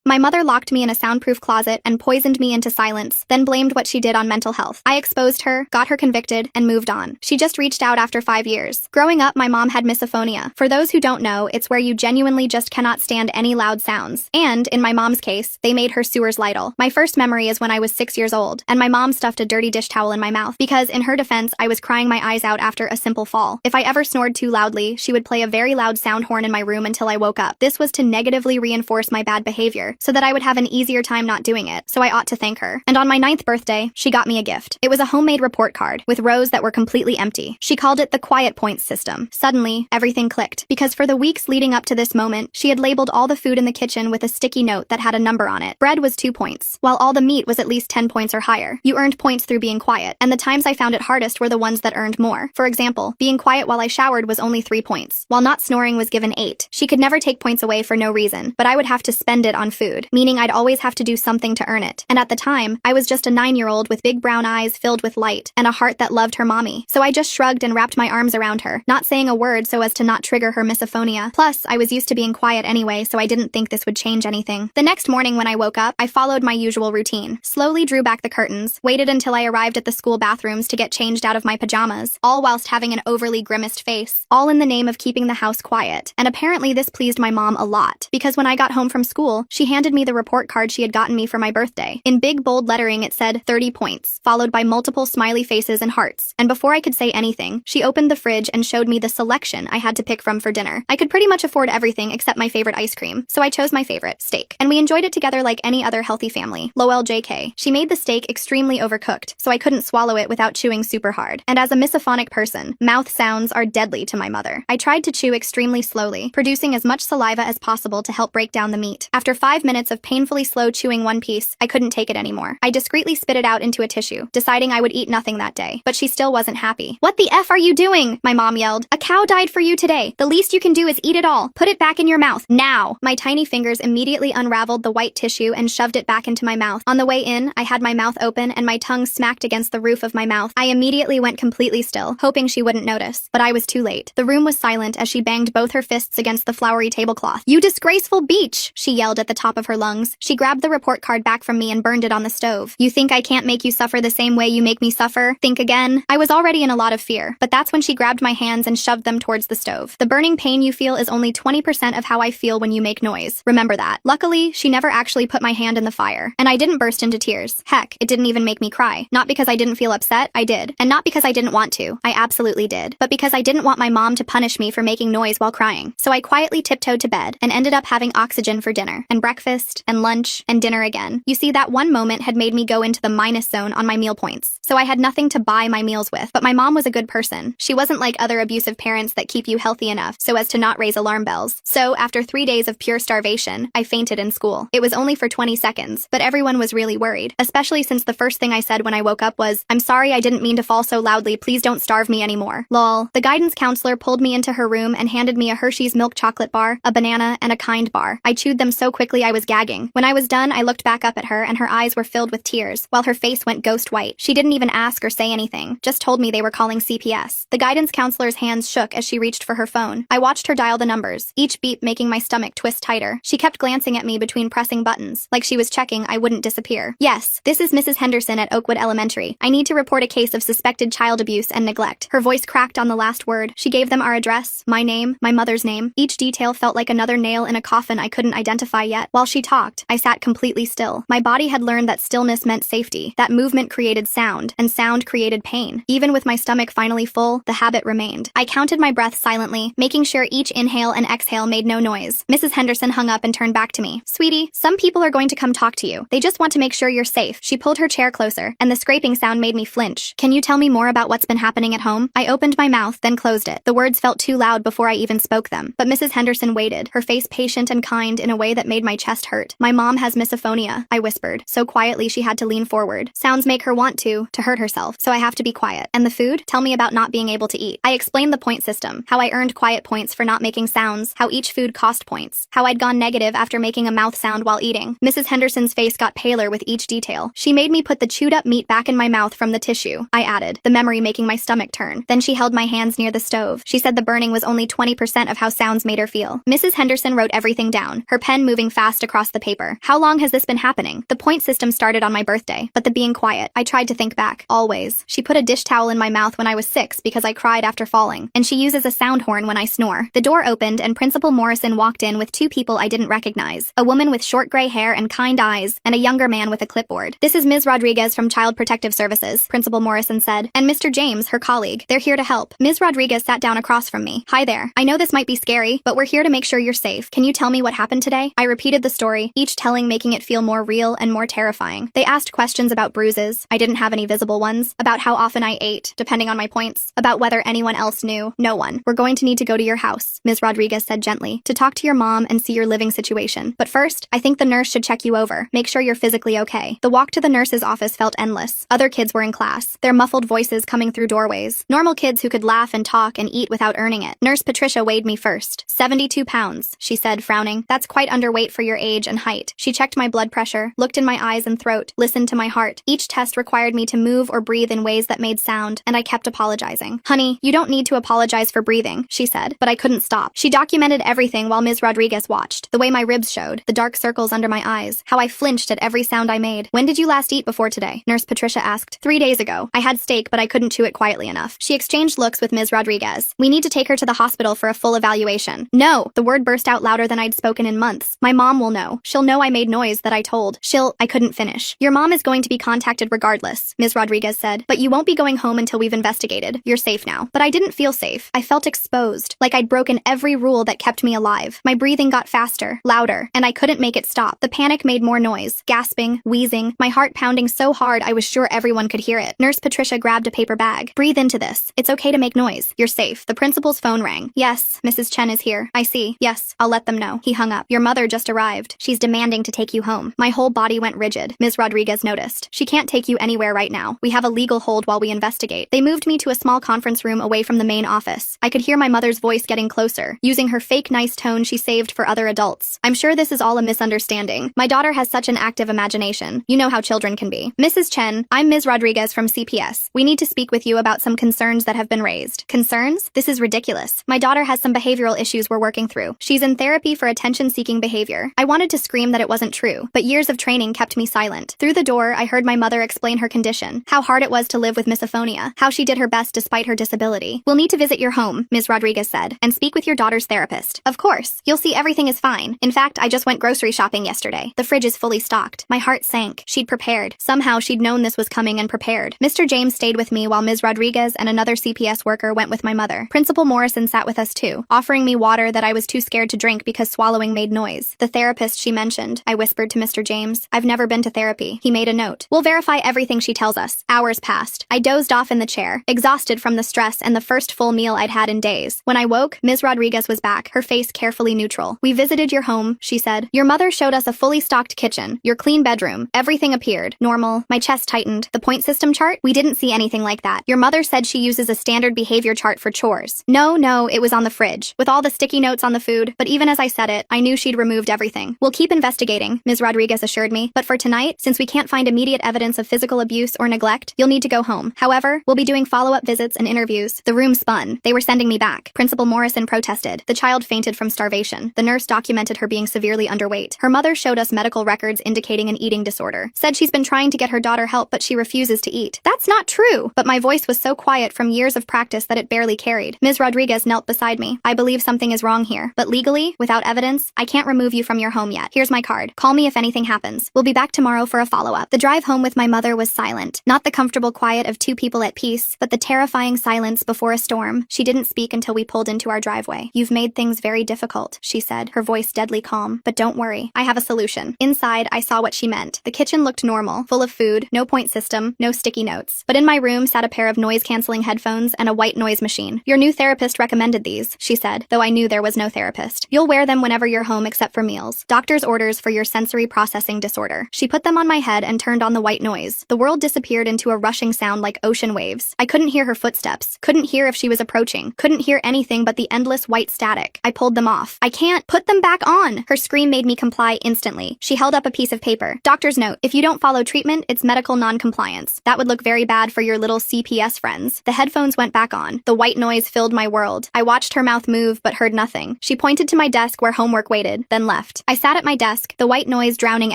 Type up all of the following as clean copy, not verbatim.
My mother locked me in a soundproof closet and poisoned me into silence, then blamed what she did on mental health. I exposed her, got her convicted, and moved on. She just reached out after 5 years. Growing up, my mom had misophonia. For those who don't know, it's where you genuinely just cannot stand any loud sounds. And, in my mom's case, they made her sewers lidle. My first memory is when I was 6 years old, and my mom stuffed a dirty dish towel in my mouth because, in her defense, I was crying my eyes out after a simple fall. If I ever snored too loudly, she would play a very loud sound horn in my room until I woke up. This was to negatively reinforce my bad behavior, so that I would have an easier time not doing it, so I ought to thank her. And on my 9th birthday, she got me a gift. It was a homemade report card, with rows that were completely empty. She called it the quiet points system. Suddenly, everything clicked, because for the weeks leading up to this moment, she had labeled all the food in the kitchen with a sticky note that had a number on it. Bread was 2 points, while all the meat was at least 10 points or higher. You earned points through being quiet, and the times I found it hardest were the ones that earned more. For example, being quiet while I showered was only 3 points, while not snoring was given 8. She could never take points away for no reason, but I would have to spend it on food, meaning I'd always have to do something to earn it. And at the time, I was just a 9-year-old with big brown eyes filled with light, and a heart that loved her mommy. So I just shrugged and wrapped my arms around her, not saying a word so as to not trigger her misophonia. Plus, I was used to being quiet anyway, so I didn't think this would change anything. The next morning when I woke up, I followed my usual routine. Slowly drew back the curtains, waited until I arrived at the school bathrooms to get changed out of my pajamas, all whilst having an overly grimaced face, all in the name of keeping the house quiet. And apparently this pleased my mom a lot, because when I got home from school, she handed me the report card she had gotten me for my birthday. In big bold lettering it said 30 points, followed by multiple smiley faces and hearts. And before I could say anything, she opened the fridge and showed me the selection I had to pick from for dinner. I could pretty much afford everything except my favorite ice cream, so I chose my favorite, steak. And we enjoyed it together like any other healthy family. Lol JK. She made the steak extremely overcooked, so I couldn't swallow it without chewing super hard. And as a misophonic person, mouth sounds are deadly to my mother. I tried to chew extremely slowly, producing as much saliva as possible to help break down the meat. After 5 minutes of painfully slow chewing one piece, I couldn't take it anymore. I discreetly spit it out into a tissue, deciding I would eat nothing that day. But she still wasn't happy. "What the F are you doing?" my mom yelled. "A cow died for you today. The least you can do is eat it all. Put it back in your mouth, now." My tiny fingers immediately unraveled the white tissue and shoved it back into my mouth. On the way in, I had my mouth open and my tongue smacked against the roof of my mouth. I immediately went completely still, hoping she wouldn't notice. But I was too late. The room was silent as she banged both her fists against the flowery tablecloth. "You disgraceful beach!" she yelled at the top of her lungs. She grabbed the report card back from me and burned it on the stove. "You think I can't make you suffer the same way you make me suffer? Think again." I was already in a lot of fear, but that's when she grabbed my hands and shoved them towards the stove. "The burning pain you feel is only 20% of how I feel when you make noise. Remember that." Luckily, she never actually put my hand in the fire, and I didn't burst into tears. Heck, it didn't even make me cry. Not because I didn't feel upset, I did. And not because I didn't want to, I absolutely did. But because I didn't want my mom to punish me for making noise while crying. So I quietly tiptoed to bed, and ended up having oxygen for dinner, and breakfast, and lunch, and dinner again. You see, that one moment had made me go into the minus zone on my meal points. So I had nothing to buy my meals with. But my mom was a good person. She wasn't like other abusive parents that keep you healthy enough so as to not raise alarm bells. So, after 3 days of pure starvation, I fainted in school. It was only for 20 seconds, but everyone was really worried, especially since the first thing I said when I woke up was, "I'm sorry I didn't mean to fall so loudly, please don't starve me anymore." Lol. The guidance counselor pulled me into her room and handed me a Hershey's milk chocolate bar, a banana, and a Kind bar. I chewed them so quickly I was gagging. When I was done, I looked back up at her and her eyes were filled with tears, while her face went ghost white. She didn't even ask or say anything, just told me they were calling CPS. The guidance counselor's hands shook as she reached for her phone. I watched her dial the numbers, each beep making my stomach twist tighter. She kept glancing at me between pressing buttons, like she was checking I wouldn't disappear. "Yes, this is Mrs. Henderson at Oakwood Elementary. I need to report a case of suspected child abuse and neglect." Her voice cracked on the last word. She gave them our address, my name, my mother's name. Each detail felt like another nail in a coffin I couldn't identify yet. While she talked, I sat completely still. My body had learned that stillness meant safety, that movement created sound, and sound created pain. Even with my stomach finally full, the habit remained. I counted my breath silently, making sure each inhale and exhale made no noise. Mrs. Henderson hung up and turned back to me. "Sweetie, some people are going to come talk to you. They just want to make sure you're safe." She pulled her chair closer, and the scraping sound made me flinch. "Can you tell me more about what's been happening at home?" I opened my mouth, then closed it. The words felt too loud before I even spoke them. But Mrs. Henderson waited, her face patient and kind in a way that made my chest hurt. "My mom has misophonia," I whispered, so quietly she had to lean forward. "Sounds make her want to hurt herself, so I have to be quiet. And the food? Tell me about not being able to eat." I explained the point system, how I earned quiet points for not making sounds, how each food cost points, how I'd gone negative after making a mouth sound while eating. Mrs. Henderson's face got paler with each detail. She made me put the chewed up meat back in my mouth from the tissue, I added, the memory making my stomach turn. Then she held my hands near the stove. She said the burning was only 20% of how sounds made her feel. Mrs. Henderson wrote everything down, her pen moving fast fast across the paper. How long has this been happening? The point system started on my birthday, but the being quiet. I tried to think back. Always. She put a dish towel in my mouth when I was 6 because I cried after falling, and she uses a sound horn when I snore. The door opened and Principal Morrison walked in with 2 people I didn't recognize. A woman with short gray hair and kind eyes, and a younger man with a clipboard. "This is Ms. Rodriguez from Child Protective Services," Principal Morrison said, "and Mr. James, her colleague. They're here to help." Ms. Rodriguez sat down across from me. "Hi there. I know this might be scary, but we're here to make sure you're safe. Can you tell me what happened today?" I repeated the story, each telling making it feel more real and more terrifying. They asked questions about bruises. I didn't have any visible ones. About how often I ate, depending on my points. About whether anyone else knew. No one. "We're going to need to go to your house," Ms. Rodriguez said gently, "to talk to your mom and see your living situation. But first, I think the nurse should check you over. Make sure you're physically okay." The walk to the nurse's office felt endless. Other kids were in class, their muffled voices coming through doorways. Normal kids who could laugh and talk and eat without earning it. Nurse Patricia weighed me first. 72 pounds, she said, frowning. "That's quite underweight for your age and height." She checked my blood pressure, looked in my eyes and throat, listened to my heart. Each test required me to move or breathe in ways that made sound, and I kept apologizing. "Honey, you don't need to apologize for breathing," she said, but I couldn't stop. She documented everything while Ms. Rodriguez watched. The way my ribs showed, the dark circles under my eyes, how I flinched at every sound I made. "When did you last eat before today?" Nurse Patricia asked. 3 days ago. I had steak, but I couldn't chew it quietly enough. She exchanged looks with Ms. Rodriguez. "We need to take her to the hospital for a full evaluation." "No!" The word burst out louder than I'd spoken in months. "My mom will know. She'll know I made noise that I told. I couldn't finish. "Your mom is going to be contacted regardless," Ms. Rodriguez said, "but you won't be going home until we've investigated. You're safe now." But I didn't feel safe. I felt exposed, like I'd broken every rule that kept me alive. My breathing got faster, louder, and I couldn't make it stop. The panic made more noise, gasping, wheezing, my heart pounding so hard I was sure everyone could hear it. Nurse Patricia grabbed a paper bag. "Breathe into this. It's okay to make noise. You're safe." The principal's phone rang. "Yes, Mrs. Chen is here. I see. Yes, I'll let them know." He hung up. "Your mother just arrived. She's demanding to take you home." My whole body went rigid. Ms. Rodriguez noticed. "She can't take you anywhere right now. We have a legal hold while we investigate." They moved me to a small conference room away from the main office. I could hear my mother's voice getting closer, using her fake nice tone she saved for other adults. "I'm sure this is all a misunderstanding. My daughter has such an active imagination. You know how children can be. Mrs. Chen, I'm Ms. Rodriguez from CPS. We need to speak with you about some concerns that have been raised." "Concerns? This is ridiculous. My daughter has some behavioral issues we're working through. She's in therapy for attention-seeking behavior." I wanted to scream that it wasn't true, but years of training kept me silent. Through the door, I heard my mother explain her condition, how hard it was to live with misophonia, how she did her best despite her disability. "We'll need to visit your home," Ms. Rodriguez said, "and speak with your daughter's therapist." "Of course. You'll see everything is fine. In fact, I just went grocery shopping yesterday. The fridge is fully stocked." My heart sank. She'd prepared. Somehow she'd known this was coming and prepared. Mr. James stayed with me while Ms. Rodriguez and another CPS worker went with my mother. Principal Morrison sat with us too, offering me water that I was too scared to drink because swallowing made noise. "The therapist she mentioned," I whispered to Mr. James. "I've never been to therapy." He made a note. "We'll verify everything she tells us." Hours passed. I dozed off in the chair, exhausted from the stress and the first full meal I'd had in days. When I woke, Ms. Rodriguez was back, her face carefully neutral. "We visited your home," she said. "Your mother showed us a fully stocked kitchen, your clean bedroom. Everything appeared normal." My chest tightened. "The point system chart? We didn't see anything like that. Your mother said she uses a standard behavior chart for chores." No, it was on the fridge, with all the sticky notes on the food, but even as I said it, I knew she'd removed everything. "We'll keep investigating," Ms. Rodriguez assured me, "but for tonight, since we can't find immediate evidence of physical abuse or neglect, you'll need to go home. However, we'll be doing follow-up visits and interviews." The room spun. They were sending me back. Principal Morrison protested. The child fainted from starvation. The nurse documented her being severely underweight. Her mother showed us medical records indicating an eating disorder. Said she's been trying to get her daughter help, but she refuses to eat. "That's not true!" But my voice was so quiet from years of practice that it barely carried. Ms. Rodriguez knelt beside me. "I believe something is wrong here, but legally, without evidence, I can't remove you from your home yet. Here's my card. Call me if anything happens. We'll be back tomorrow for a follow-up." The drive home with my mother was silent. Not the comfortable quiet of two people at peace, but the terrifying silence before a storm. She didn't speak until we pulled into our driveway. "You've made things very difficult," she said, her voice deadly calm. "But don't worry. I have a solution." Inside, I saw what she meant. The kitchen looked normal, full of food, no point system, no sticky notes. But in my room sat a pair of noise-canceling headphones and a white noise machine. "Your new therapist recommended these," she said, though I knew there was no therapist. "You'll wear them whenever you're home except for meals. Doctor's orders for your sensory processing disorder." She put them on my head and turned on the white noise. The world disappeared into a rushing sound like ocean waves. I couldn't hear her footsteps, couldn't hear if she was approaching, couldn't hear anything but the endless white static. I pulled them off. "I can't. Put them back on!" Her scream made me comply instantly. She held up a piece of paper. "Doctor's note. If you don't follow treatment, it's medical non-compliance. That would look very bad for your little CPS friends." The headphones went back on. The white noise filled my world. I watched her mouth move but heard nothing. She pointed to my desk where homework waited, then left. stopped. I sat at my desk, the white noise drowning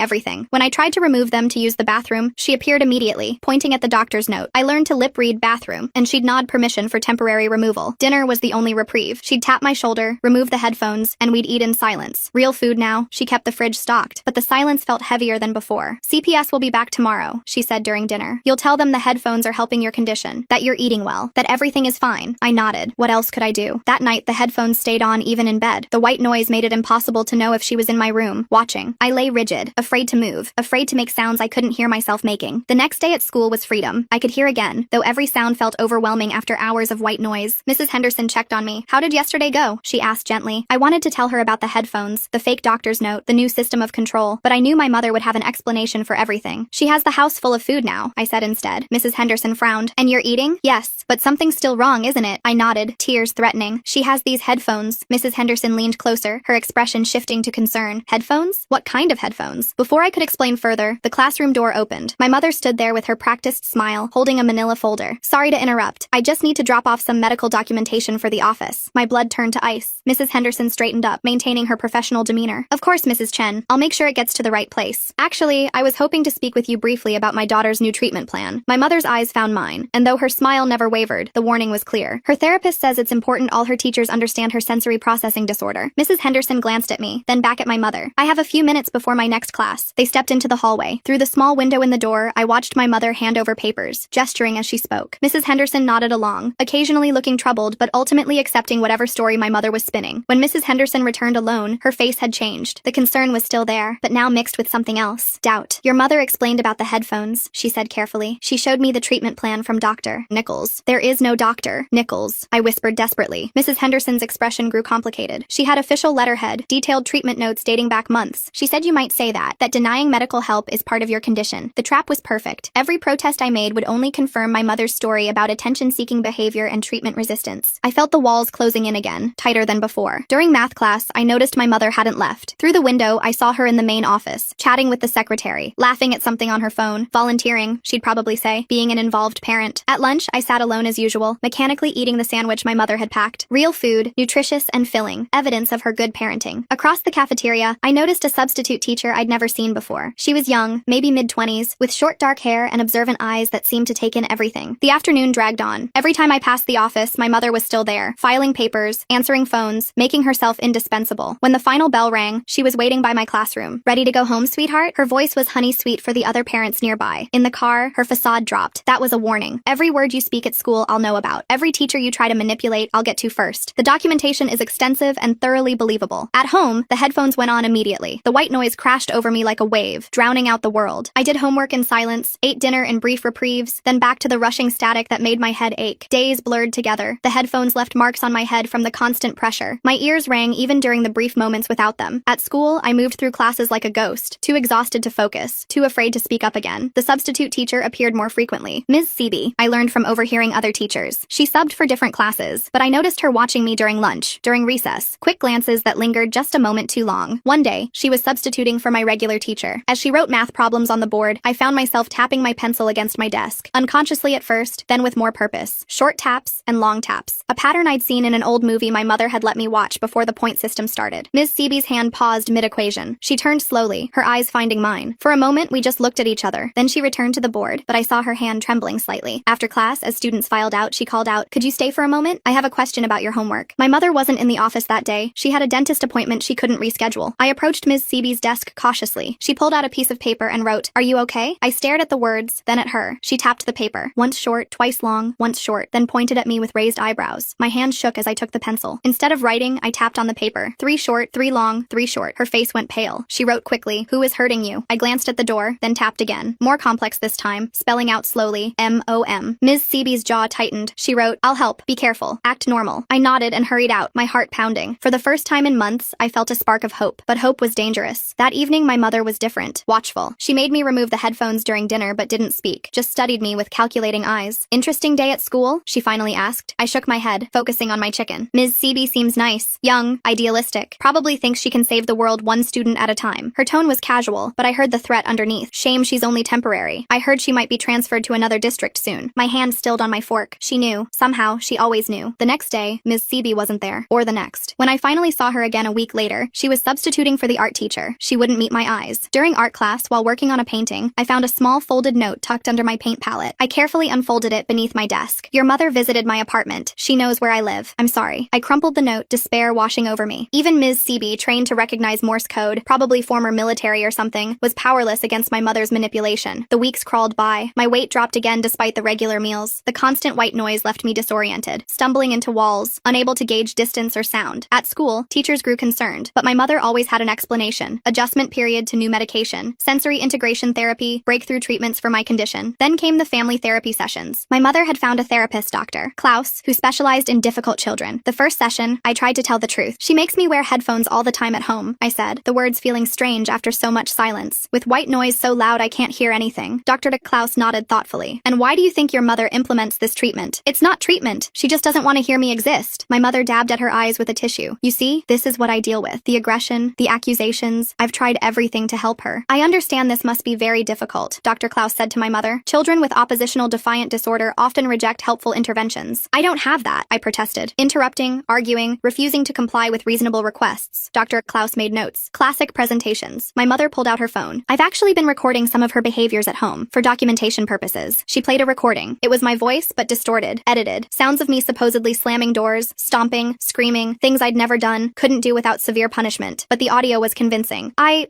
everything. When I tried to remove them to use the bathroom, she appeared immediately, pointing at the doctor's note. I learned to lip-read bathroom, and she'd nod permission for temporary removal. Dinner was the only reprieve. She'd tap my shoulder, remove the headphones, and we'd eat in silence. Real food now. She kept the fridge stocked, but the silence felt heavier than before. CPS will be back tomorrow, she said during dinner. You'll tell them the headphones are helping your condition, that you're eating well, that everything is fine. I nodded. What else could I do? That night, the headphones stayed on even in bed. The white noise made it impossible to know if she was in my room, watching. I lay rigid, afraid to move, afraid to make sounds I couldn't hear myself making. The next day at school was freedom. I could hear again, though every sound felt overwhelming after hours of white noise. Mrs. Henderson checked on me. How did yesterday go? She asked gently. I wanted to tell her about the headphones, the fake doctor's note, the new system of control, but I knew my mother would have an explanation for everything. She has the house full of food now, I said instead. Mrs. Henderson frowned. And you're eating? Yes, but something's still wrong, isn't it? I nodded, tears threatening. She has these headphones. Mrs. Henderson leaned closer, her expression shifting to concern. Headphones? What kind of headphones? Before I could explain further, the classroom door opened. My mother stood there with her practiced smile, holding a manila folder. Sorry to interrupt. I just need to drop off some medical documentation for the office. My blood turned to ice. Mrs. Henderson straightened up, maintaining her professional demeanor. Of course, Mrs. Chen. I'll make sure it gets to the right place. Actually, I was hoping to speak with you briefly about my daughter's new treatment plan. My mother's eyes found mine, and though her smile never wavered, the warning was clear. Her therapist says it's important all her teachers understand her sensory processing disorder. Mrs. Henderson glanced at me, then back at my mother. I have a few minutes before my next class. They stepped into the hallway. Through the small window in the door, I watched my mother hand over papers, gesturing as she spoke. Mrs. Henderson nodded along, occasionally looking troubled but ultimately accepting whatever story my mother was spinning. When Mrs. Henderson returned alone, her face had changed. The concern was still there, but now mixed with something else. Doubt. Your mother explained about the headphones, she said carefully. She showed me the treatment plan from Dr. Nichols. There is no Dr. Nichols, I whispered desperately. Mrs. Henderson's expression grew complicated. She had official letterhead, detailed treatment notes dating back months. She said you might say that denying medical help is part of your condition. The trap was perfect. Every protest I made would only confirm my mother's story about attention-seeking behavior and treatment resistance. I felt the walls closing in again, tighter than before. During math class, I noticed my mother hadn't left. Through the window, I saw her in the main office, chatting with the secretary, laughing at something on her phone, volunteering, she'd probably say, being an involved parent. At lunch, I sat alone as usual, mechanically eating the sandwich my mother had packed. Real food, nutritious and filling, evidence of her good parenting. Across the cafeteria, I noticed a substitute teacher I'd never seen before. She was young, maybe mid-20s, with short dark hair and observant eyes that seemed to take in everything. The afternoon dragged on. Every time I passed the office, my mother was still there, filing papers, answering phones, making herself indispensable. When the final bell rang, she was waiting by my classroom. Ready to go home, sweetheart? Her voice was honey sweet for the other parents nearby. In the car, her facade dropped. That was a warning. Every word you speak at school, I'll know about. Every teacher you try to manipulate, I'll get to first. The documentation is extensive and thoroughly believable. At home, the headphones went on immediately. The white noise crashed over me like a wave, drowning out the world. I did homework in silence, ate dinner in brief reprieves, then back to the rushing static that made my head ache. Days blurred together. The headphones left marks on my head from the constant pressure. My ears rang even during the brief moments without them. At school, I moved through classes like a ghost, too exhausted to focus, too afraid to speak up again. The substitute teacher appeared more frequently. Ms. Seaby, I learned from overhearing other teachers. She subbed for different classes, but I noticed her watching me during lunch, during recess, quick glances that lingered just a moment too long. One day, she was substituting for my regular teacher. As she wrote math problems on the board, I found myself tapping my pencil against my desk, unconsciously at first, then with more purpose. Short taps and long taps. A pattern I'd seen in an old movie my mother had let me watch before the point system started. Ms. Seaby's hand paused mid-equation. She turned slowly, her eyes finding mine. For a moment, we just looked at each other. Then she returned to the board, but I saw her hand trembling slightly. After class, as students filed out, she called out, "Could you stay for a moment? I have a question about your homework." My mother wasn't in the office that day. She had a dentist appointment she couldn't reschedule. I approached Ms. Seaby's desk cautiously. She pulled out a piece of paper and wrote, "Are you okay?" I stared at the words, then at her. She tapped the paper. Once short, twice long, once short, then pointed at me with raised eyebrows. My hand shook as I took the pencil. Instead of writing, I tapped on the paper. 3 short, 3 long, 3 short. Her face went pale. She wrote quickly, "Who is hurting you?" I glanced at the door, then tapped again. More complex this time, spelling out slowly, M-O-M. Ms. Seaby's jaw tightened. She wrote, "I'll help. Be careful. Act normal." I nodded and hurried out, my heart pounding. For the first time in months, I felt a spark of hope. But hope was dangerous. That evening, my mother was different, watchful. She made me remove the headphones during dinner but didn't speak, just studied me with calculating eyes. "Interesting day at school?" she finally asked. I shook my head, focusing on my chicken. Ms. Seaby seems nice, young, idealistic. Probably thinks she can save the world one student at a time. Her tone was casual, but I heard the threat underneath. Shame she's only temporary. I heard she might be transferred to another district soon. My hand stilled on my fork. She knew. Somehow, she always knew. The next day, Ms. Seaby wasn't there. Or the next. When I finally saw her again a week later, she was substituting for the art teacher. She wouldn't meet my eyes. During art class, while working on a painting, I found a small folded note tucked under my paint palette. I carefully unfolded it beneath my desk. Your mother visited my apartment. She knows where I live. I'm sorry. I crumpled the note, despair washing over me. Even Ms. CB, trained to recognize Morse code, probably former military or something, was powerless against my mother's manipulation. The weeks crawled by. My weight dropped again despite the regular meals. The constant white noise left me disoriented, stumbling into walls, unable to gauge distance or sound. At school, teachers grew concerned, but my mother always had an explanation. Adjustment period to new medication, sensory integration therapy, breakthrough treatments for my condition. Then came the family therapy sessions. My mother had found a therapist, Dr. Klaus, who specialized in difficult children. The first session, I tried to tell the truth. She makes me wear headphones all the time at home, I said, the words feeling strange after so much silence. With white noise so loud I can't hear anything. Dr. Klaus nodded thoughtfully. And why do you think your mother implements this treatment? It's not treatment. She just doesn't want to hear me exist. My mother dabbed at her eyes with a tissue. You see, this is what I deal with. The aggression, the accusations. I've tried everything to help her. I understand this must be very difficult, Dr. Klaus said to my mother. Children with oppositional defiant disorder often reject helpful interventions. I don't have that, I protested, interrupting, arguing, refusing to comply with reasonable requests. Dr. Klaus made notes. Classic presentations. My mother pulled out her phone. I've actually been recording some of her behaviors at home, for documentation purposes. She played a recording. It was my voice, but distorted, edited. Sounds of me supposedly slamming doors, stomping, screaming, things I'd never done, couldn't do without severe punishment. But the audio was convincing. I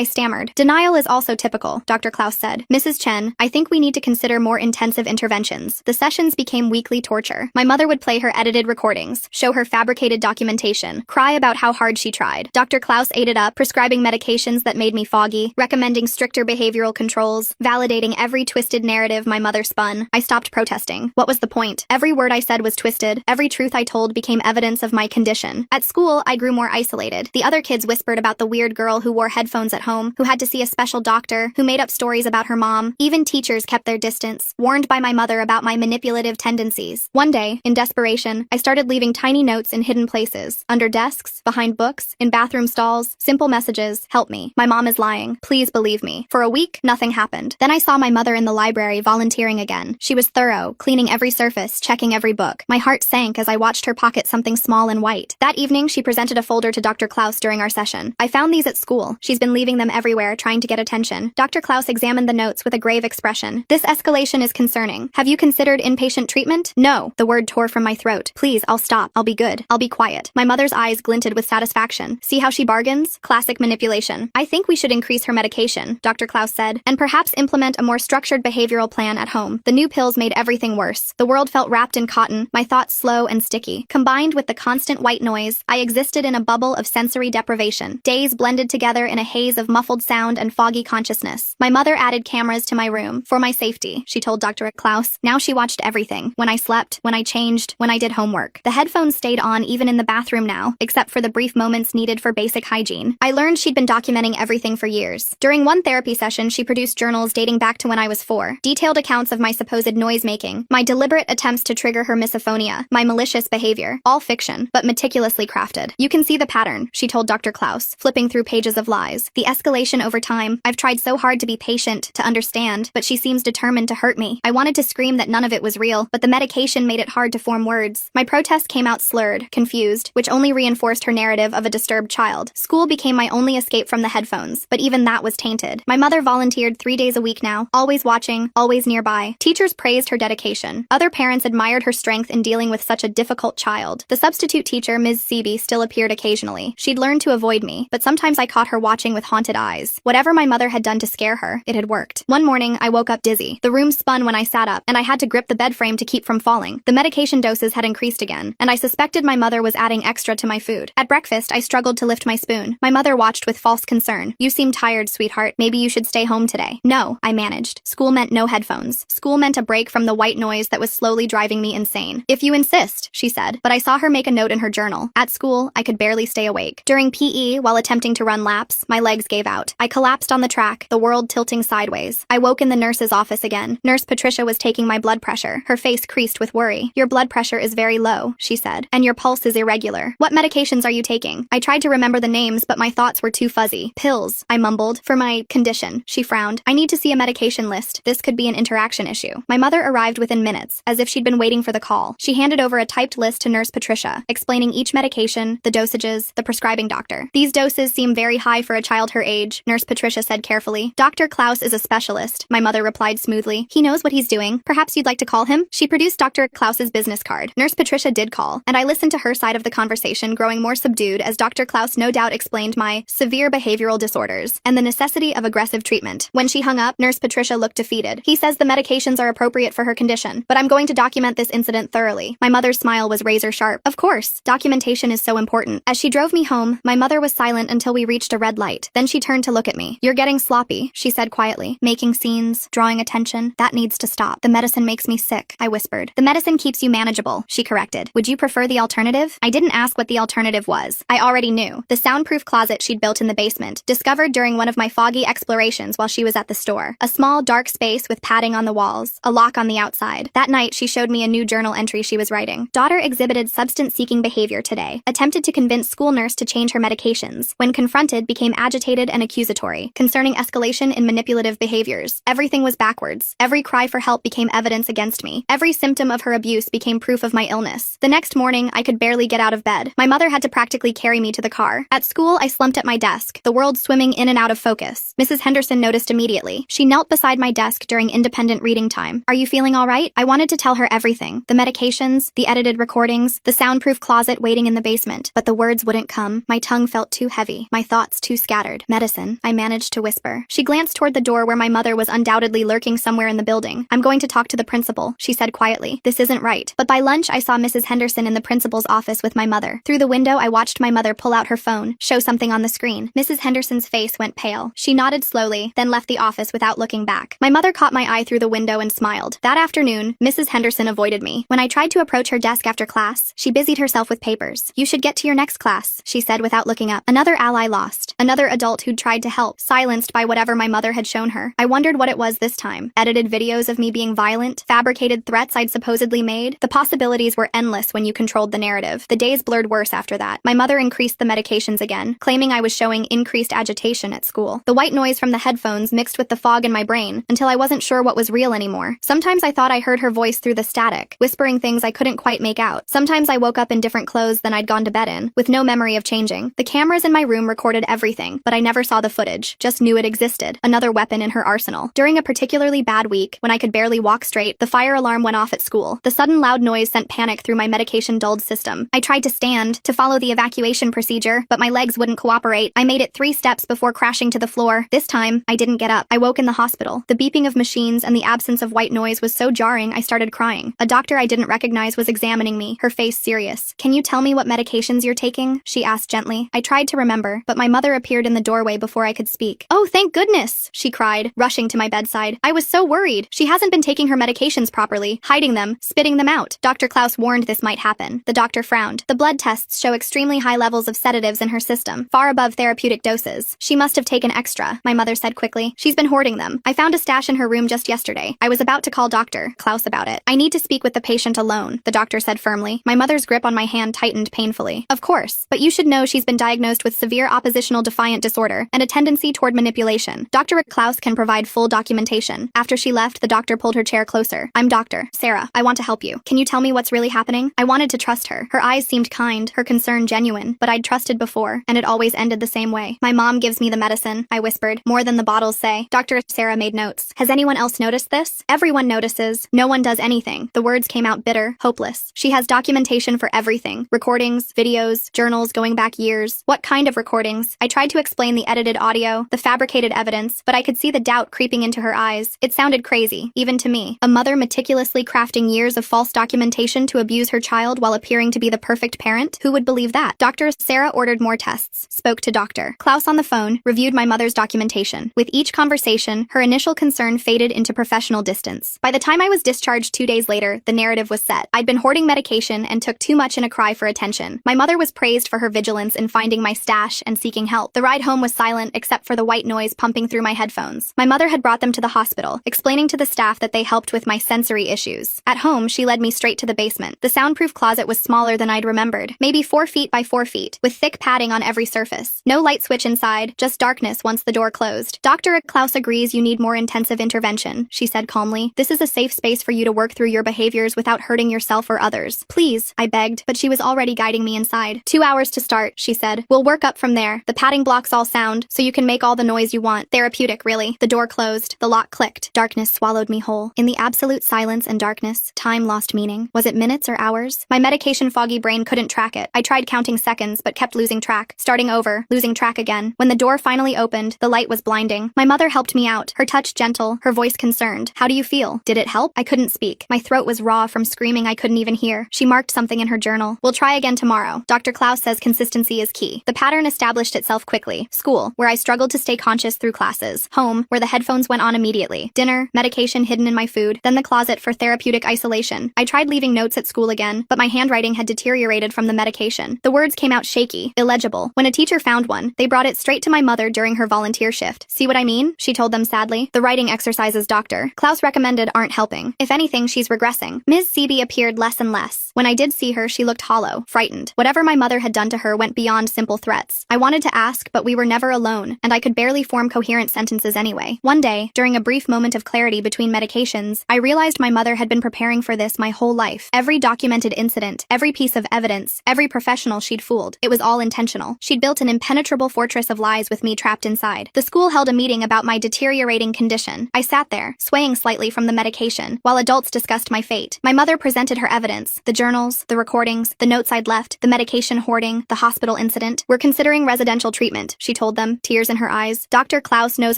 stammered. Denial is also typical, Dr. Klaus said. Mrs. Chen, I think we need to consider more intensive interventions. The sessions became weekly torture. My mother would play her edited recordings, show her fabricated documentation, cry about how hard she tried. Dr. Klaus ate it up, prescribing medications that made me foggy, recommending stricter behavioral controls, validating every twisted narrative my mother spun. I stopped protesting. What was the point? Every word I said was twisted. Every truth I told became evidence of my condition. At school, I grew more isolated. The other kids whispered about the weird girl who wore headphones at home, who had to see a special doctor, who made up stories about her mom. Even teachers kept their distance, warned by my mother about my manipulative tendencies. One day, in desperation, I started leaving tiny notes in hidden places, under desks, behind books, in bathroom stalls, simple messages, help me. My mom is lying. Please believe me. For a week, nothing happened. Then I saw my mother in the library volunteering again. She was thorough, cleaning every surface, checking every book. My heart sank as I watched her pocket something small and white. That evening, she presented a folder to Dr. Klaus during our session. I found these at school. She's been leaving them everywhere, trying to get attention. Dr. Klaus examined the notes with a grave expression. This escalation is concerning. Have you considered inpatient treatment? No. The word tore from my throat. Please, I'll stop. I'll be good. I'll be quiet. My mother's eyes glinted with satisfaction. See how she bargains? Classic manipulation. I think we should increase her medication, Dr. Klaus said, and perhaps implement a more structured behavioral plan at home. The new pills made everything worse. The world felt wrapped in cotton, my thoughts slow and sticky. Combined with the constant white noise, I existed in a bubble of sensory deprivation. Days blended together in a haze of muffled sound and foggy consciousness. My mother added cameras to my room, for my safety, she told Dr. Klaus. Now she watched everything. When I slept, when I changed, when I did homework. The headphones stayed on even in the bathroom now, except for the brief moments needed for basic hygiene. I learned she'd been documenting everything for years. During one therapy session, she produced journals dating back to when I was 4. Detailed accounts of my supposed noise-making, my deliberate attempts to trigger her misophonia, my malicious behavior. All fiction, but meticulously crafted. You can see the pattern, she told Dr. Klaus, flipping through pages of lies. The escalation over time. I've tried so hard to be patient, to understand, but she seems determined to hurt me. I wanted to scream that none of it was real, but the medication made it hard to form words. My protest came out slurred, confused, which only reinforced her narrative of a disturbed child. School became my only escape from the headphones, but even that was tainted. My mother volunteered 3 days a week now, always watching, always nearby. Teachers praised her dedication. Other parents admired her strength in dealing with such a difficult child. The substitute teacher, Ms. Sebi, still appeared occasionally. She'd learned to avoid me, but sometimes I caught her watching with haunted eyes. Whatever my mother had done to scare her, it had worked. One morning, I woke up dizzy. The room spun when I sat up, and I had to grip the bed frame to keep from falling. The medication doses had increased again, and I suspected my mother was adding extra to my food. At breakfast, I struggled to lift my spoon. My mother watched with false concern. You seem tired, sweetheart. Maybe you should stay home today. No, I managed. School meant no headphones. School meant a break from the white noise that was slowly driving me insane. If you insist, she said, but I saw her make a note in her journal. At school, I could barely stay awake. During PE, while attempting to run laps, my legs gave out. I collapsed on the track, the world tilting sideways. I woke in the nurse's office again. Nurse Patricia was taking my blood pressure, her face creased with worry. Your blood pressure is very low, she said, and your pulse is irregular. What medications are you taking? I tried to remember the names, but my thoughts were too fuzzy. Pills, I mumbled. For my condition, she frowned. I need to see a medication list. This could be an interaction issue. My mother arrived within minutes, as if she'd been waiting for the call. She handed over a typed list to Nurse Patricia, explaining each medication, the dosages, the prescribing doctor. These doses seem very high for a child her age, Nurse Patricia said carefully. Dr. Klaus is a specialist, my mother replied smoothly. He knows what he's doing. Perhaps you'd like to call him? She produced Dr. Klaus's business card. Nurse Patricia did call, and I listened to her side of the conversation, growing more subdued as Dr. Klaus no doubt explained my severe behavioral disorders and the necessity of aggressive treatment. When she hung up, Nurse Patricia looked defeated. He says the medications are appropriate for her condition, but I'm going to document this incident thoroughly. My mother's smile was razor sharp. Of course, documentation is so important. As she drove me home, my mother was silent until we reached a red light. Then she turned to look at me. You're getting sloppy, she said quietly, making scenes, drawing attention. That needs to stop. The medicine makes me sick, I whispered. The medicine keeps you manageable, she corrected. Would you prefer the alternative? I didn't ask what the alternative was. I already knew. The soundproof closet she'd built in the basement, discovered during one of my foggy explorations while she was at the store. A small, dark space with padding on the walls, a lock on the outside. That night, she showed me a new journal entry she was writing. Daughter exhibited substance-seeking behavior today. Attempted to convince school nurse to change her medications. When confronted, became agitated and accusatory, concerning escalation in manipulative behaviors. Everything was backwards. Every cry for help became evidence against me. Every symptom of her abuse became proof of my illness. The next morning, I could barely get out of bed. My mother had to practically carry me to the car. At school, I slumped at my desk, the world swimming in and out of focus. Mrs. Henderson noticed immediately. She knelt beside my desk during independent reading time. Are you feeling all right? I wanted to tell her everything. The medications, the edited recordings, the soundproof closet waiting in the basement. But the words wouldn't come. My tongue felt too heavy, my thoughts too scattered. Medicine, I managed to whisper. She glanced toward the door where my mother was undoubtedly lurking somewhere in the building. I'm going to talk to the principal, she said quietly. This isn't right. But by lunch, I saw Mrs. Henderson in the principal's office with my mother. Through the window, I watched my mother pull out her phone, show something on the screen. Mrs. Henderson's face went pale. She nodded slowly, then left the office without looking back. My mother caught my eye through the window and smiled. That afternoon, Mrs. Henderson avoided me. When I tried to approach her desk after class, she busied herself with papers. You should get to your next class, she said without looking up. Another ally lost. Another adult who'd tried to help, silenced by whatever my mother had shown her. I wondered what it was this time. Edited videos of me being violent, fabricated threats I'd supposedly made. The possibilities were endless when you controlled the narrative. The days blurred worse after that. My mother increased the medications again, claiming I was showing increased agitation at school. The white noise from the headphones mixed with the fog in my brain until I wasn't sure what was real anymore. Sometimes I thought I heard her voice through the static, whispering things I couldn't quite make out. Sometimes I woke up in different clothes than I'd gone to bed in, with no memory of changing. The cameras in my room recorded everything, but I never saw the footage, just knew it existed. Another weapon in her arsenal. During a particularly bad week, when I could barely walk straight, the fire alarm went off at school. The sudden loud noise sent panic through my medication-dulled system. I tried to stand, to follow the evacuation procedure, but my legs wouldn't cooperate. I made it 3 steps before crashing to the floor. This time, I didn't get up. I woke in the hospital. The beeping of machines and the absence of white noise was so jarring I started crying. A doctor I didn't recognize was examining me, her face serious. Can you tell me what medications you're taking? She asked gently. I tried to remember, but my mother appeared in the doorway before I could speak. Oh, thank goodness, she cried, rushing to my bedside. I was so worried. She hasn't been taking her medications properly, hiding them, spitting them out. Dr. Klaus warned this might happen. The doctor frowned. The blood tests show extremely high levels of sedatives in her system, far above therapeutic doses. She must have taken extra, my mother said quickly. She's been hoarding them. I found a stash in her room just yesterday. I was about to call Dr. Klaus about it. I need to speak with the patient alone, the doctor said firmly. My mother's grip on my hand tightened painfully. Of course, but you should know she's been diagnosed with severe oppositional defiant disorder and a tendency toward manipulation. Dr. Klaus can provide full documentation. After she left, the doctor pulled her chair closer. I'm Dr. Sarah. I want to help you. Can you tell me what's really happening? I wanted to trust her. Her eyes seemed kind, her concern genuine, but I'd trusted before, and it always ended the same way. My mom gives me the medicine, I whispered, more than the bottles say. Dr. Sarah made notes. Has anyone else noticed this? Everyone notices. No one does anything. The words came out bitter, hopeless. She has documentation for everything. Recordings, videos, journals going back years. What kind of recordings? I tried to explain the edited audio, the fabricated evidence, but I could see the doubt creeping into her eyes. It sounded crazy, even to me. A mother meticulously crafting years of false documentation to abuse her child while appearing to be the perfect parent? Who would believe that? Dr. Sarah ordered more tests, spoke to Dr. Klaus on the phone, reviewed my mother's documentation. With each conversation, her initial concern faded into professional distance. By the time I was discharged 2 days later, the narrative was set. I'd been hoarding medication and took too much in a cry for attention. My mother was praised for her vigilance in finding my stash and seeking help. The ride home was silent except for the white noise pumping through my headphones. My mother had brought them to the hospital, explaining to the staff that they helped with my sensory issues. At home, she led me straight to the basement. The soundproof closet was smaller than I'd remembered, maybe 4 feet by 4 feet, with thick padding on every surface. No light switch inside, just darkness once the door closed. Dr. Klaus agrees you need more intensive intervention, she said calmly. This is a safe space for you to work through your behaviors without hurting yourself or others. Please, I begged, but she was already guiding me inside. 2 hours to start, she said. We'll work up from there. The padding blocks all sound, so you can make all the noise you want. Therapeutic, really. The door closed. The lock clicked. Darkness swallowed me whole. In the absolute silence and darkness, time lost meaning. Was it minutes or hours? My medication-foggy brain couldn't track it. I tried counting seconds, but kept losing track. Starting over, losing track again. When the door finally opened, the light was blinding. My mother helped me out, her touch gentle, her voice concerned. How do you feel? Did it help? I couldn't speak. My throat was raw from screaming I couldn't even hear. She marked something in her journal. We'll try again tomorrow. Dr. Klaus says consistency is key. The pattern established itself quickly. School, where I struggled to stay conscious through classes. Home, where the headphones went on immediately. Dinner, medication hidden in my food. Then the closet for therapeutic isolation. I tried leaving notes at school again, but my handwriting had deteriorated from the medication. The words came out shaky, illegible. When a teacher found one, they brought it straight to my mother during her volunteer shift. See what I mean? She told them sadly. The writing exercises Dr. Klaus recommended aren't helping. If anything, she's regressing. Ms. Seeby appeared less and less. When I did see her, she looked hollow, frightened. Whatever my mother had done to her went beyond simple threats. I wanted to ask, but we were never alone, and I could barely form coherent sentences anyway. One day, during a brief moment of clarity between medications, I realized my mother had been preparing for this my whole life. Every documented incident, every piece of evidence, every professional she'd fooled. It was all intentional. She'd built an impenetrable fortress of lies with me trapped inside. The school held a meeting about my deteriorating condition. I sat there, swaying slightly from the medication, while adults discussed my fate. My mother presented her evidence, the journals, the recordings, the notes I'd left, the medication hoarding, the hospital incident. We're considering residential treatment, she told them, tears in her eyes. Dr. Klaus knows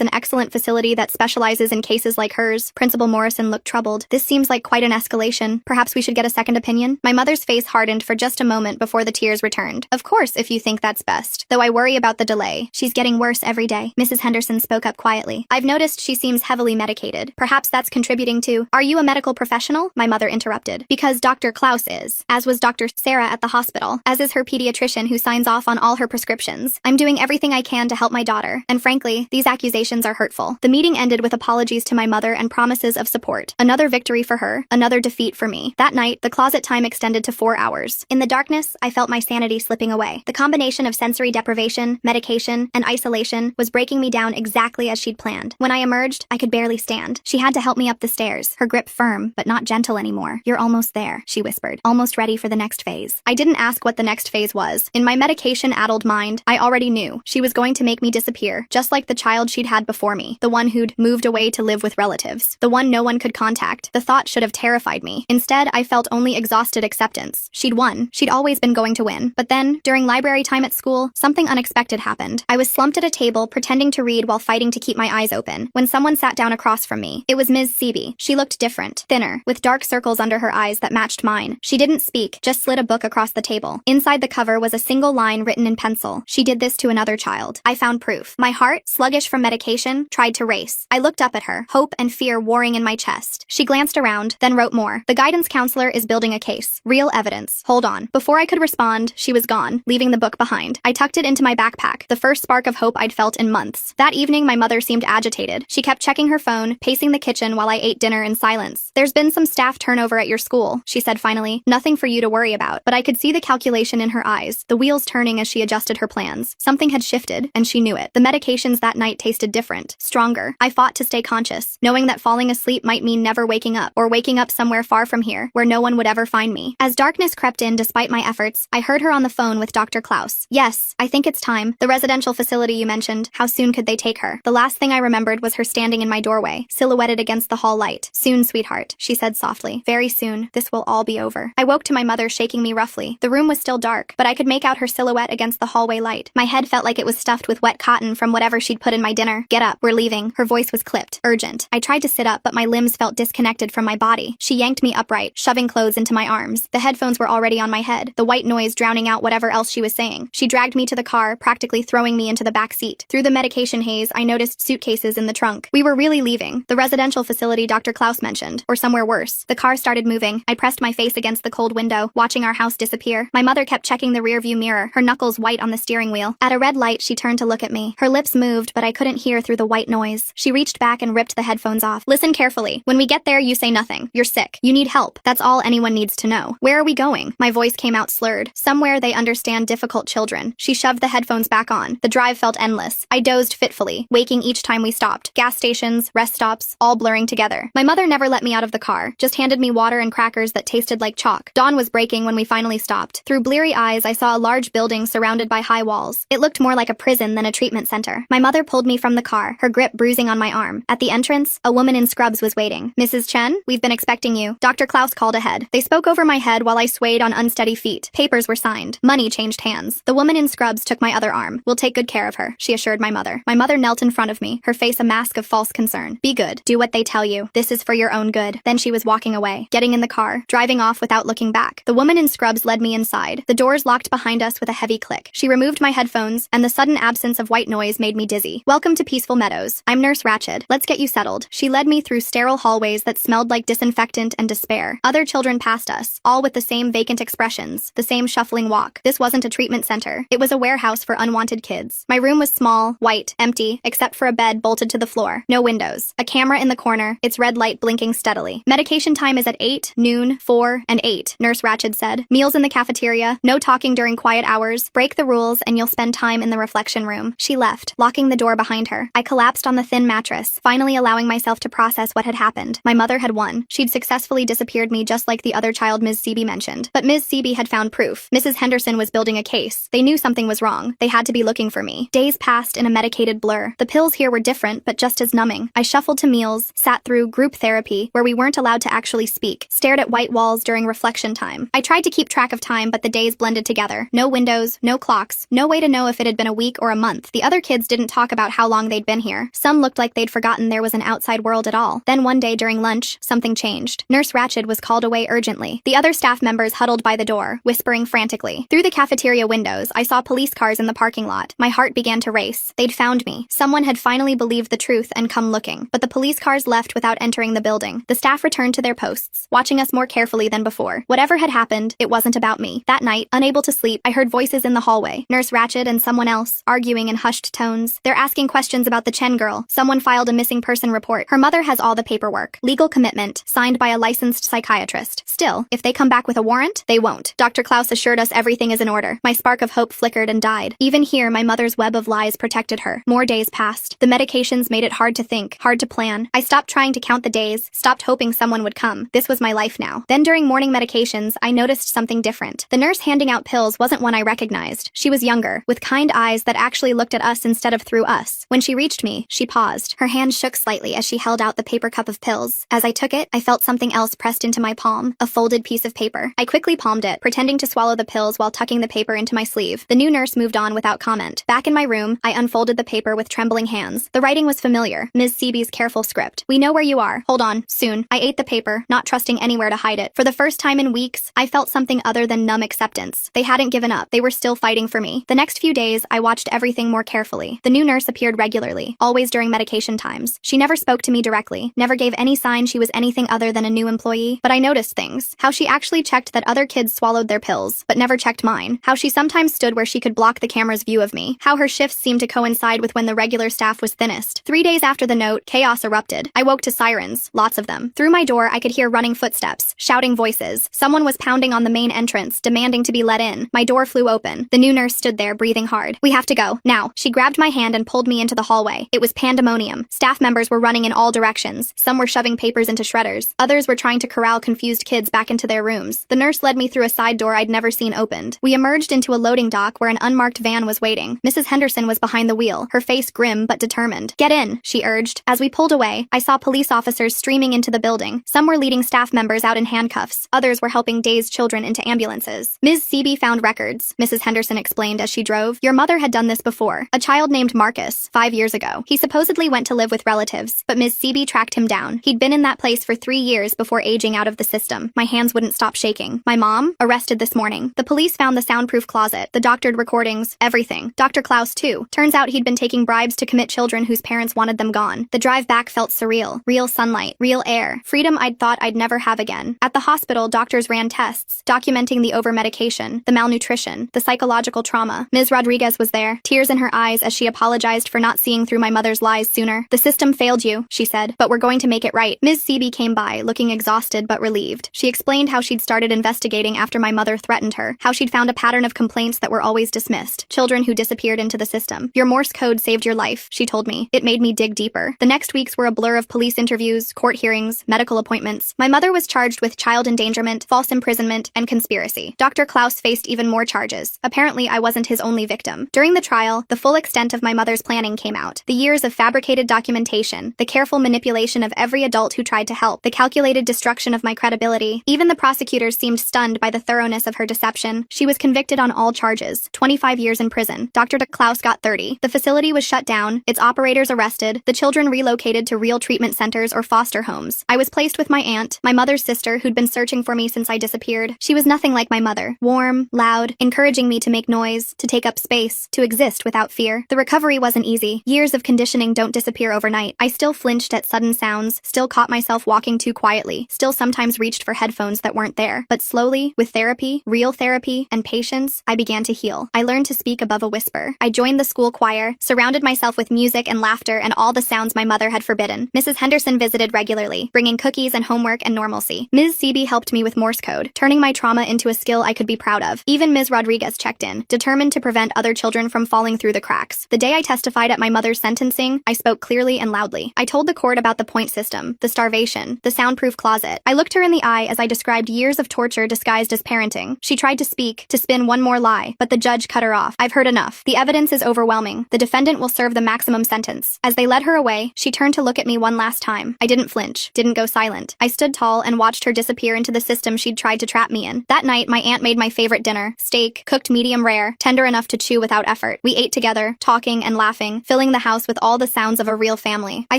an excellent facility that specializes in cases like hers. Principal Morrison looked troubled. This seems like quite an escalation. Perhaps we should get a second opinion? My mother's face hardened for just a moment before the tears returned. Of course, if you think that's best. Though I worry about the delay. She's getting worse every day. Mrs. Henderson spoke up quietly. I've noticed she seems heavily medicated. Perhaps that's contributing to— Are you a medical professional? My mother interrupted. Because Dr. Klaus is. As was Dr. Sarah at the hospital. As is her pediatrician who signs off on all her prescriptions. I'm doing everything I can to help my daughter. And frankly, these accusations are hurtful. The meeting ended with apologies to my mother and promises of support. Another victory for her. Another defeat for me. That night, the closet time extended to 4 hours. In the darkness, I felt my sanity slipping away. The combination of sensory deprivation, medication, and isolation was breaking me down exactly as she'd planned. When I emerged, I could barely stand. She had to help me up the stairs, her grip firm, but not gentle anymore. You're almost there, she whispered, almost ready for the next phase. I didn't ask what the next phase was. In my medication-addled mind, I already knew. She was going to make me disappear, just like the child she'd had before me, the one who'd moved away to live with relatives, the one no one could contact. The thought should have terrified me. Instead, I felt only exhausted acceptance. She'd won. She'd always been going to win. But then, during library time at school, something unexpected happened. I was slumped at a table, pretending to read while fighting to keep my eyes open, when someone sat down across from me. It was Ms. Seeby. She looked different, thinner, with dark circles under her eyes that matched mine. She didn't speak, just slid a book across the table. Inside the cover was a single line written in pencil. She did this to another child. I found proof. My heart, sluggish from medication, tried to race. I looked up at her, hope and fear warring in my chest. She glanced around, then wrote more. The guidance counselor is building a case. Real evidence. Hold on. Before I could respond, she was gone, leaving the book behind. I tucked it into my backpack, the first spark of hope I'd felt in months. That evening, my mother seemed agitated. She kept checking her phone, pacing the kitchen while I ate dinner in silence. There's been some staff turnover at your school, she said finally. Nothing for you to worry about. But I could see the calculation in her eyes, the wheels turning as she adjusted her plans. Something had shifted, and she knew it. The medications that night tasted different, stronger. I fought to stay conscious, knowing that falling asleep might mean never waking up, or waking up somewhere far from here, where no one would ever find me. As darkness crept in despite my efforts, I heard her on the phone with Dr. Klaus. Yes, I think it's time. The residential facility you mentioned, how soon could they take her? The last thing I remembered was her standing in my doorway, silhouetted against the hall light. Soon, sweetheart, she said softly. Very soon, this will all be over. I woke to my mother shaking me roughly. The room was still dark, but I could make out her silhouette against the hallway light. My head felt like it was stuffed with wet cotton from whatever she'd put in my dinner. Get up, we're leaving. Her voice was clipped, urgent. I tried to sit up, but my limbs felt disconnected from my body. She yanked me upright, shoving clothes into my arms. The headphones were already on my head, the white noise drowning out whatever else she was saying. She dragged me to the car, practically throwing me into the back seat. Through the medication haze, I noticed suitcases in the trunk. We were really leaving. The residential facility Dr. Klaus mentioned, or somewhere worse. The car started moving. I pressed my face against the cold window, watching our house disappear. My mother kept checking the rearview mirror, her knuckles white on the steering wheel. At a red light, she turned to look at me. Her lips moved, but I couldn't hear through the white noise. She reached back and ripped the headphones off. Listen carefully. When we get there, you say nothing. You're sick. You need help. That's all anyone needs to know. Where are we going? My voice came out slurred. Somewhere they understand difficult children. She shoved the headphones back on. The drive felt endless. I dozed fitfully, waking each time we stopped. Gas stations, rest stops, all blurring together. My mother never let me out of the car, just handed me water and crackers that tasted like chalk. Dawn was breaking when we finally stopped. Through bleary eyes, I saw a large huge building surrounded by high walls. It looked more like a prison than a treatment center. My mother pulled me from the car, her grip bruising on my arm. At the entrance, a woman in scrubs was waiting. "Mrs. Chen, we've been expecting you." Dr. Klaus called ahead. They spoke over my head while I swayed on unsteady feet. Papers were signed. Money changed hands. The woman in scrubs took my other arm. "We'll take good care of her," she assured my mother. My mother knelt in front of me, her face a mask of false concern. "Be good. Do what they tell you. This is for your own good." Then she was walking away, getting in the car, driving off without looking back. The woman in scrubs led me inside. The doors locked behind us with a heavy click. She removed my headphones, and the sudden absence of white noise made me dizzy. "Welcome to Peaceful Meadows. I'm Nurse Ratched. Let's get you settled." She led me through sterile hallways that smelled like disinfectant and despair. Other children passed us, all with the same vacant expressions, the same shuffling walk. This wasn't a treatment center. It was a warehouse for unwanted kids. My room was small, white, empty, except for a bed bolted to the floor. No windows. A camera in the corner, its red light blinking steadily. "Medication time is at 8, noon, 4, and 8, Nurse Ratched said. "Meals in the cafeteria, no talking during quiet hours. Break the rules and you'll spend time in the reflection room." She left, locking the door behind her. I collapsed on the thin mattress, finally allowing myself to process what had happened. My mother had won. She'd successfully disappeared me just like the other child Ms. Seeby mentioned. But Ms. Seeby had found proof. Mrs. Henderson was building a case. They knew something was wrong. They had to be looking for me. Days passed in a medicated blur. The pills here were different, but just as numbing. I shuffled to meals, sat through group therapy, where we weren't allowed to actually speak, stared at white walls during reflection time. I tried to keep track of time, but the days blended together. No windows, no clocks, no way to know if it had been a week or a month. The other kids didn't talk about how long they'd been here. Some looked like they'd forgotten there was an outside world at all. Then one day during lunch, something changed. Nurse Ratched was called away urgently. The other staff members huddled by the door, whispering frantically. Through the cafeteria windows, I saw police cars in the parking lot. My heart began to race. They'd found me. Someone had finally believed the truth and come looking. But the police cars left without entering the building. The staff returned to their posts, watching us more carefully than before. Whatever had happened, it wasn't about me. That night, unable to sleep, I heard voices in the hallway. Nurse Ratched and someone else, arguing in hushed tones. They're asking questions about the Chen girl. Someone filed a missing person report. Her mother has all the paperwork. Legal commitment, signed by a licensed psychiatrist. Still, if they come back with a warrant, they won't. Dr. Klaus assured us everything is in order. My spark of hope flickered and died. Even here, my mother's web of lies protected her. More days passed. The medications made it hard to think, hard to plan. I stopped trying to count the days, stopped hoping someone would come. This was my life now. Then during morning medications, I noticed something different. The nurse handing out pills wasn't one I recognized. She was younger, with kind eyes that actually looked at us instead of through us. When she reached me, she paused. Her hand shook slightly as she held out the paper cup of pills. As I took it, I felt something else pressed into my palm, a folded piece of paper. I quickly palmed it, pretending to swallow the pills while tucking the paper into my sleeve. The new nurse moved on without comment. Back in my room, I unfolded the paper with trembling hands. The writing was familiar. Ms. Seeby's careful script. "We know where you are. Hold on, soon." I ate the paper, not trusting anywhere to hide it. For the first time in weeks, I felt something other than numb acceptance. They hadn't given up. They were still fighting for me. The next few days, I watched everything more carefully. The new nurse appeared regularly, always during medication times. She never spoke to me directly, never gave any sign she was anything other than a new employee. But I noticed things. How she actually checked that other kids swallowed their pills, but never checked mine. How she sometimes stood where she could block the camera's view of me. How her shifts seemed to coincide with when the regular staff was thinnest. 3 days after the note, chaos erupted. I woke to sirens, lots of them. Through my door, I could hear running footsteps, shouting voices. Someone was pounding on the main entrance, demanding to be let in. My door flew open. The new nurse stood there, breathing hard. "We have to go, now." She grabbed my hand and pulled me into the hallway. It was pandemonium. Staff members were running in all directions. Some were shoving papers into shredders. Others were trying to corral confused kids back into their rooms. The nurse led me through a side door I'd never seen opened. We emerged into a loading dock where an unmarked van was waiting. Mrs. Henderson was behind the wheel, her face grim but determined. "Get in," she urged. As we pulled away, I saw police officers streaming into the building. Some were leading staff members out in handcuffs. Others were helping dazed children into ambulances. "Ms. Seeby found records," Mrs. Henderson explained as she drove. "Your mother had done this before. A child named Marcus, 5 years ago. He supposedly went to live with relatives, but Ms. Seeby tracked him down. He'd been in that place for 3 years before aging out of the system." My hands wouldn't stop shaking. "My mom? Arrested this morning. The police found the soundproof closet, the doctored recordings, everything. Dr. Klaus, too. Turns out he'd been taking bribes to commit children whose parents wanted them gone. The drive back felt surreal. Real sunlight, real air. Freedom I'd thought I'd never have again. At the hospital, doctors ran tests, documenting the over-medication, the malnutrition, the psychological trauma. Ms. Rodriguez was there, tears in her eyes as she apologized for not seeing through my mother's lies sooner. "The system failed you," she said, "but we're going to make it right." Ms. Seeby came by, looking exhausted but relieved. She explained how she'd started investigating after my mother threatened her, how she'd found a pattern of complaints that were always dismissed, children who disappeared into the system. "Your Morse code saved your life," she told me. It made me dig deeper. The next weeks were a blur of police interviews, court hearings, medical appointments. My mother was charged with child endangerment, false imprisonment, and conspiracy. Dr. Klaus faced even more charges. charges. Apparently, I wasn't his only victim. During the trial, the full extent of my mother's planning came out. The years of fabricated documentation, the careful manipulation of every adult who tried to help, the calculated destruction of my credibility. Even the prosecutors seemed stunned by the thoroughness of her deception. She was convicted on all charges, 25 years in prison. Dr. Klaus got 30. The facility was shut down, its operators arrested, the children relocated to real treatment centers or foster homes. I was placed with my aunt, my mother's sister, who'd been searching for me since I disappeared. She was nothing like my mother. Warm, loud, encouraging me to make noise, to take up space, to exist without fear. The recovery wasn't easy. Years of conditioning don't disappear overnight. I still flinched at sudden sounds, still caught myself walking too quietly, still sometimes reached for headphones that weren't there. But slowly, with therapy, real therapy, and patience, I began to heal. I learned to speak above a whisper. I joined the school choir, surrounded myself with music and laughter and all the sounds my mother had forbidden. Mrs. Henderson visited regularly, bringing cookies and homework and normalcy. Ms. Seaby helped me with Morse code, turning my trauma into a skill I could be proud of. Even Ms. Rodriguez checked in, determined to prevent other children from falling through the cracks. The day I testified at my mother's sentencing, I spoke clearly and loudly. I told the court about the point system, the starvation, the soundproof closet. I looked her in the eye as I described years of torture disguised as parenting. She tried to speak, to spin one more lie, but the judge cut her off. I've heard enough. The evidence is overwhelming. The defendant will serve the maximum sentence. As they led her away, she turned to look at me one last time. I didn't flinch, didn't go silent. I stood tall and watched her disappear into the system she'd tried to trap me in. That night, my aunt made my favorite dinner, steak, cooked medium rare, tender enough to chew without effort. We ate together, talking and laughing, filling the house with all the sounds of a real family. I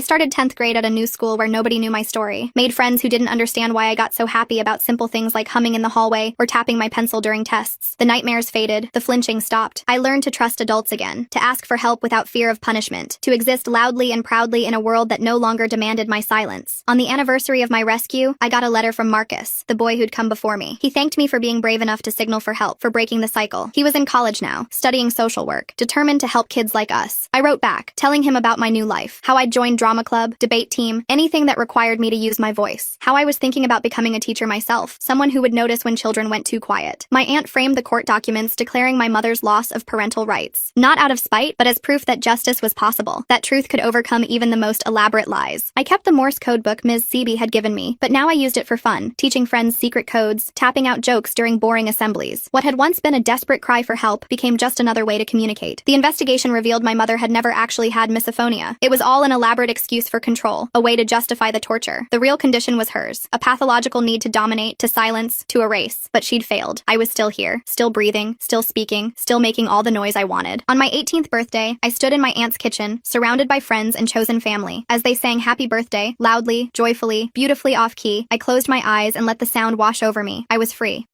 started 10th grade at a new school where nobody knew my story, made friends who didn't understand why I got so happy about simple things like humming in the hallway or tapping my pencil during tests. The nightmares faded, the flinching stopped. I learned to trust adults again, to ask for help without fear of punishment, to exist loudly and proudly in a world that no longer demanded my silence. On the anniversary of my rescue, I got a letter from Marcus, the boy who'd come before me. He thanked me for being brave enough to signal for help, for breaking the cycle. He was in college now, studying social work, determined to help kids like us. I wrote back, telling him about my new life, how I'd joined drama club, debate team, anything that required me to use my voice, how I was thinking about becoming a teacher myself, someone who would notice when children went too quiet. My aunt framed the court documents declaring my mother's loss of parental rights, not out of spite, but as proof that justice was possible, that truth could overcome even the most elaborate lies. I kept the Morse code book Ms. Seaby had given me, but now I used it for fun, teaching friends secret codes, tapping out jokes during boring assemblies. What had once been a desperate cry for help became just another way to communicate. The investigation revealed my mother had never actually had misophonia. It was all an elaborate excuse for control, a way to justify the torture. The real condition was hers, a pathological need to dominate, to silence, to erase. But she'd failed. I was still here, still breathing, still speaking, still making all the noise I wanted. On my 18th birthday, I stood in my aunt's kitchen, surrounded by friends and chosen family. As they sang happy birthday, loudly, joyfully, beautifully off-key, I closed my eyes and let the sound wash over me. I was free.